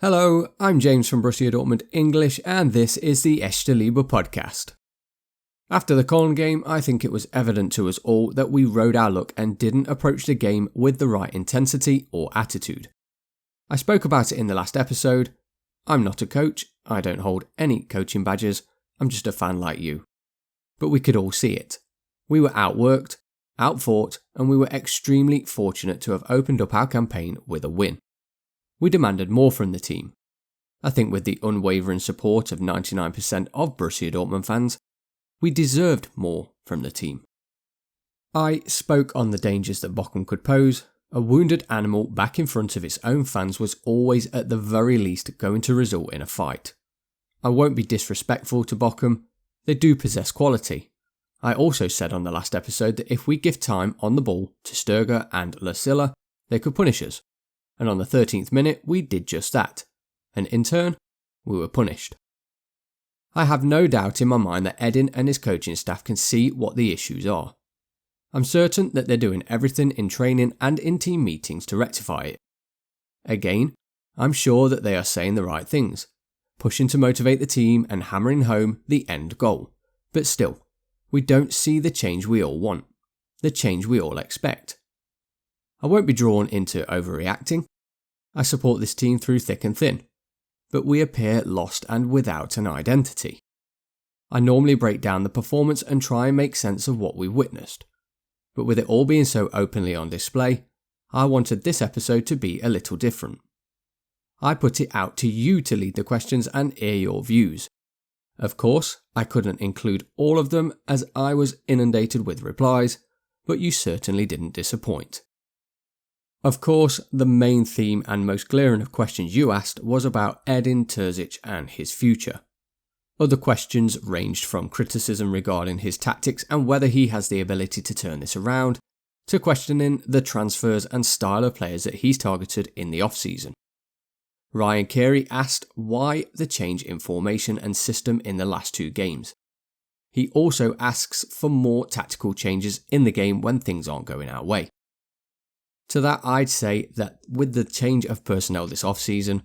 Hello, I'm James from Borussia Dortmund English and this is the Echte Liebe podcast. After the Köln game, I think it was evident to us all that we rode our luck and didn't approach the game with the right intensity or attitude. I spoke about it in the last episode. I'm not a coach, I don't hold any coaching badges, I'm just a fan like you. But we could all see it. We were outworked, outfought, and we were extremely fortunate to have opened up our campaign with a win. We demanded more from the team. I think with the unwavering support of 99% of Borussia Dortmund fans, we deserved more from the team. I spoke on the dangers that Bochum could pose. A wounded animal back in front of its own fans was always at the very least going to result in a fight. I won't be disrespectful to Bochum, they do possess quality. I also said on the last episode that if we give time on the ball to Sturger and Lasilla, they could punish us. And on the 13th minute, we did just that. And in turn, we were punished. I have no doubt in my mind that Edin and his coaching staff can see what the issues are. I'm certain that they're doing everything in training and in team meetings to rectify it. Again, I'm sure that they are saying the right things, pushing to motivate the team and hammering home the end goal. But still, we don't see the change we all want, the change we all expect. I won't be drawn into overreacting. I support this team through thick and thin, but we appear lost and without an identity. I normally break down the performance and try and make sense of what we witnessed, but with it all being so openly on display, I wanted this episode to be a little different. I put it out to you to lead the questions and hear your views. Of course, I couldn't include all of them as I was inundated with replies, but you certainly didn't disappoint. Of course, the main theme and most glaring of questions you asked was about Edin Terzic and his future. Other questions ranged from criticism regarding his tactics and whether he has the ability to turn this around, to questioning the transfers and style of players that he's targeted in the off-season. Ryan Carey asked why the change in formation and system in the last two games. He also asks for more tactical changes in the game when things aren't going our way. To that I'd say that with the change of personnel this off-season,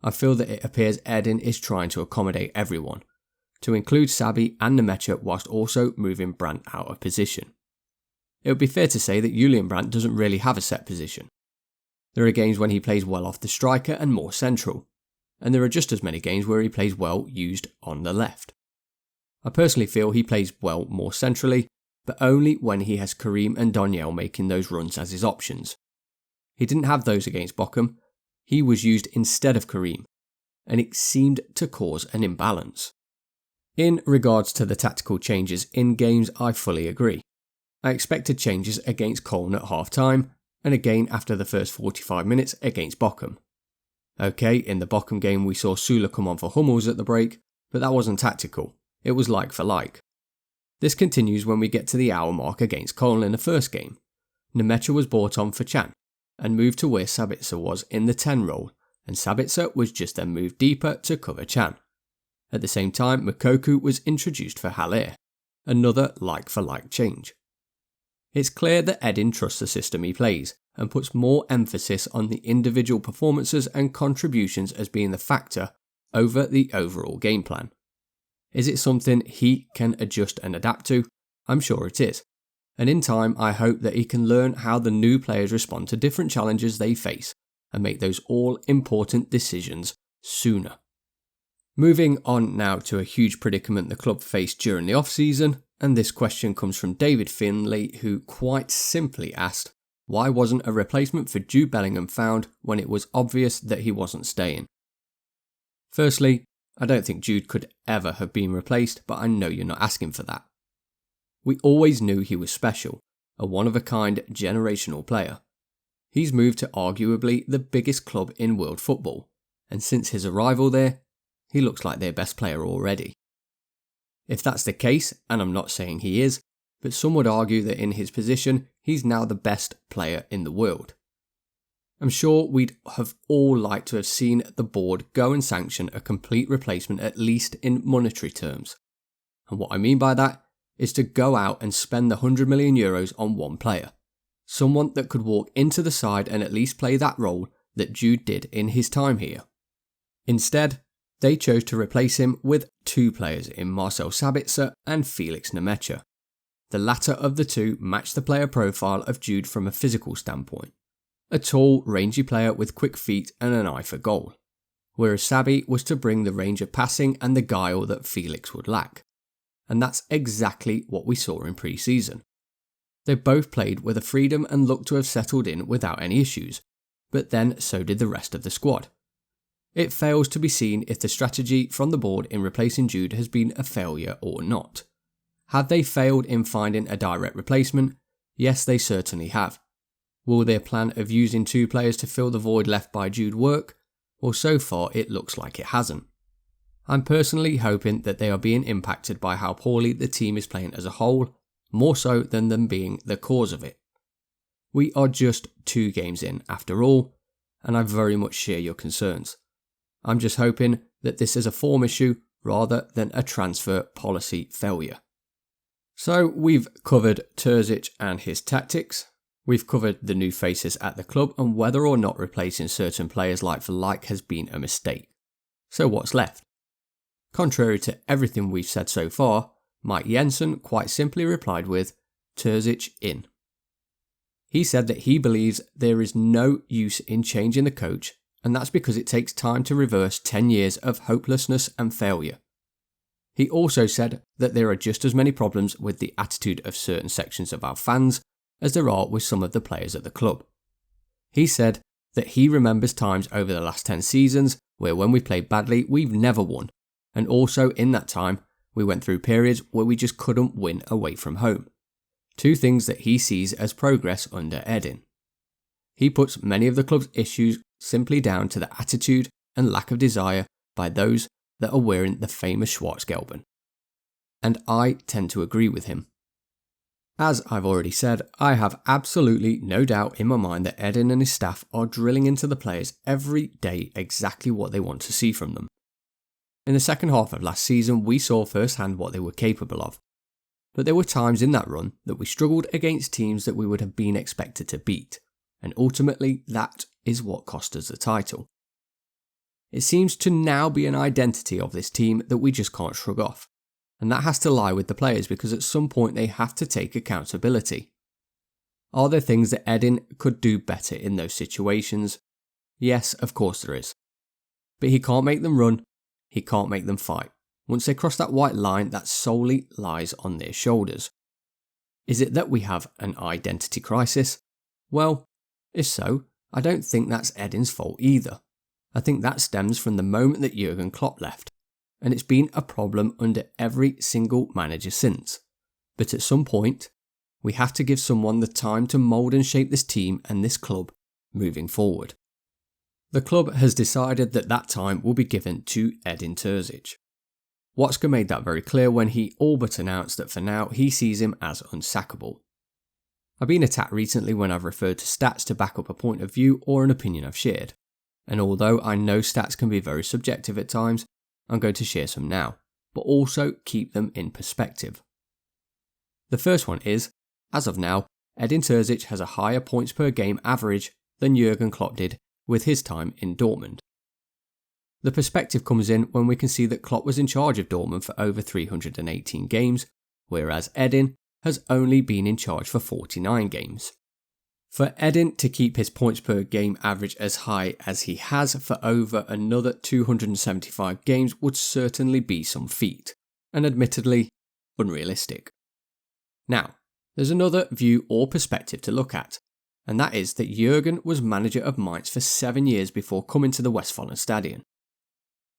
I feel that it appears Edin is trying to accommodate everyone, to include Sabi and Nemecha whilst also moving Brandt out of position. It would be fair to say that Julian Brandt doesn't really have a set position. There are games when he plays well off the striker and more central, and there are just as many games where he plays well used on the left. I personally feel he plays well more centrally, but only when he has Karim and Daniel making those runs as his options. He didn't have those against Bochum, he was used instead of Karim, and it seemed to cause an imbalance. In regards to the tactical changes in games, I fully agree. I expected changes against Köln at half-time, and again after the first 45 minutes against Bochum. Okay, in the Bochum game we saw Sula come on for Hummels at the break, but that wasn't tactical, it was like for like. This continues when we get to the hour mark against Köln in the first game. Nemecha was brought on for Can, and moved to where Sabitzer was in the 10 role, and Sabitzer was just then moved deeper to cover Can. At the same time, Moukoko was introduced for Haller, another like-for-like change. It's clear that Edin trusts the system he plays, and puts more emphasis on the individual performances and contributions as being the factor over the overall game plan. Is it something he can adjust and adapt to? I'm sure it is. And in time, I hope that he can learn how the new players respond to different challenges they face and make those all-important decisions sooner. Moving on now to a huge predicament the club faced during the off-season, and this question comes from David Finley, who quite simply asked, why wasn't a replacement for Jude Bellingham found when it was obvious that he wasn't staying? Firstly, I don't think Jude could ever have been replaced, but I know you're not asking for that. We always knew he was special, a one-of-a-kind generational player. He's moved to arguably the biggest club in world football, and since his arrival there, he looks like their best player already. If that's the case, and I'm not saying he is, but some would argue that in his position, he's now the best player in the world. I'm sure we'd have all liked to have seen the board go and sanction a complete replacement at least in monetary terms. And what I mean by that is to go out and spend the €100 million on one player. Someone that could walk into the side and at least play that role that Jude did in his time here. Instead, they chose to replace him with two players in Marcel Sabitzer and Felix Nemecha. The latter of the two matched the player profile of Jude from a physical standpoint. A tall, rangy player with quick feet and an eye for goal, whereas Sabi was to bring the range of passing and the guile that Felix would lack. And that's exactly what we saw in pre-season. They both played with a freedom and looked to have settled in without any issues, but then so did the rest of the squad. It fails to be seen if the strategy from the board in replacing Jude has been a failure or not. Had they failed in finding a direct replacement? Yes, they certainly have. Will their plan of using two players to fill the void left by Jude work? Well, so far it looks like it hasn't. I'm personally hoping that they are being impacted by how poorly the team is playing as a whole, more so than them being the cause of it. We are just 2 games in after all, and I very much share your concerns. I'm just hoping that this is a form issue rather than a transfer policy failure. So we've covered Terzic and his tactics. We've covered the new faces at the club and whether or not replacing certain players like for like has been a mistake. So what's left? Contrary to everything we've said so far, Mike Jensen quite simply replied with, Terzic in. He said that he believes there is no use in changing the coach, and that's because it takes time to reverse 10 years of hopelessness and failure. He also said that there are just as many problems with the attitude of certain sections of our fans as there are with some of the players at the club. He said that he remembers times over the last 10 seasons where when we played badly we've never won, and also in that time we went through periods where we just couldn't win away from home. 2 things that he sees as progress under Edin. He puts many of the club's issues simply down to the attitude and lack of desire by those that are wearing the famous Schwarzgelben. And I tend to agree with him. As I've already said, I have absolutely no doubt in my mind that Edin and his staff are drilling into the players every day exactly what they want to see from them. In the second half of last season, we saw firsthand what they were capable of. But there were times in that run that we struggled against teams that we would have been expected to beat, and ultimately that is what cost us the title. It seems to now be an identity of this team that we just can't shrug off, and that has to lie with the players because at some point they have to take accountability. Are there things that Edin could do better in those situations? Yes, of course there is. But he can't make them run, he can't make them fight. Once they cross that white line, that solely lies on their shoulders. Is it that we have an identity crisis? Well, if so, I don't think that's Edin's fault either. I think that stems from the moment that Jurgen Klopp left, and it's been a problem under every single manager since. But at some point, we have to give someone the time to mould and shape this team and this club moving forward. The club has decided that that time will be given to Edin Terzic. Watzke made that very clear when he all but announced that for now he sees him as unsackable. I've been attacked recently when I've referred to stats to back up a point of view or an opinion I've shared, and although I know stats can be very subjective at times, I'm going to share some now, but also keep them in perspective. The first one is, as of now, Edin Terzic has a higher points per game average than Jurgen Klopp did with his time in Dortmund. The perspective comes in when we can see that Klopp was in charge of Dortmund for over 318 games, whereas Edin has only been in charge for 49 games. For Edin to keep his points per game average as high as he has for over another 275 games would certainly be some feat, and admittedly, unrealistic. Now, there's another view or perspective to look at, and that is that Jurgen was manager of Mainz for 7 years before coming to the Westfalenstadion.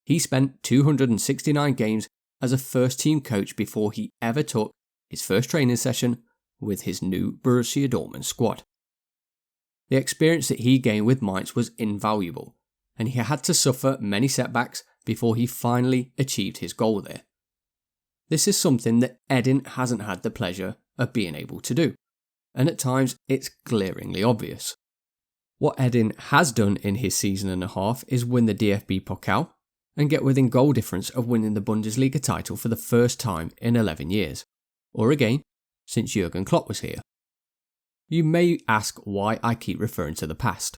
He spent 269 games as a first-team coach before he ever took his first training session with his new Borussia Dortmund squad. The experience that he gained with Mainz was invaluable, and he had to suffer many setbacks before he finally achieved his goal there. This is something that Edin hasn't had the pleasure of being able to do, and at times it's glaringly obvious. What Edin has done in his season and a half is win the DFB Pokal, and get within goal difference of winning the Bundesliga title for the first time in 11 years, or again, since Jurgen Klopp was here. You may ask why I keep referring to the past.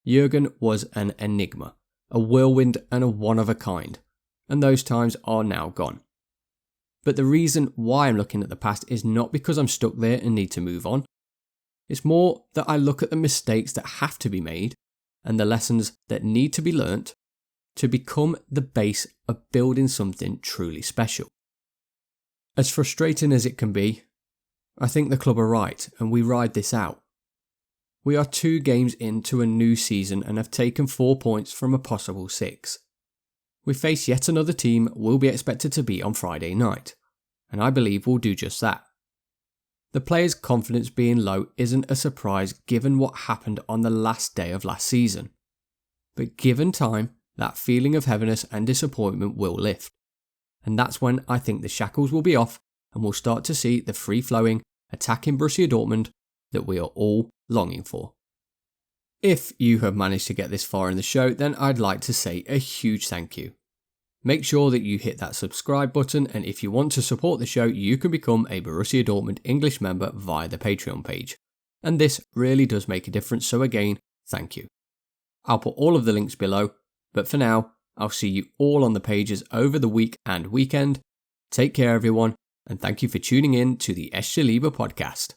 Jurgen was an enigma, a whirlwind and a one-of-a-kind, and those times are now gone. But the reason why I'm looking at the past is not because I'm stuck there and need to move on. It's more that I look at the mistakes that have to be made and the lessons that need to be learnt to become the base of building something truly special. As frustrating as it can be, I think the club are right and we ride this out. We are 2 games into a new season and have taken 4 points from a possible 6. We face yet another team we'll be expected to beat on Friday night, and I believe we'll do just that. The players' confidence being low isn't a surprise given what happened on the last day of last season. But given time, that feeling of heaviness and disappointment will lift. And that's when I think the shackles will be off and we'll start to see the free-flowing, attacking Borussia Dortmund that we are all longing for. If you have managed to get this far in the show, then I'd like to say a huge thank you. Make sure that you hit that subscribe button, and if you want to support the show, you can become a Borussia Dortmund English member via the Patreon page. And this really does make a difference, so again, thank you. I'll put all of the links below, but for now, I'll see you all on the pages over the week and weekend. Take care everyone, and thank you for tuning in to the Echte Liebe podcast.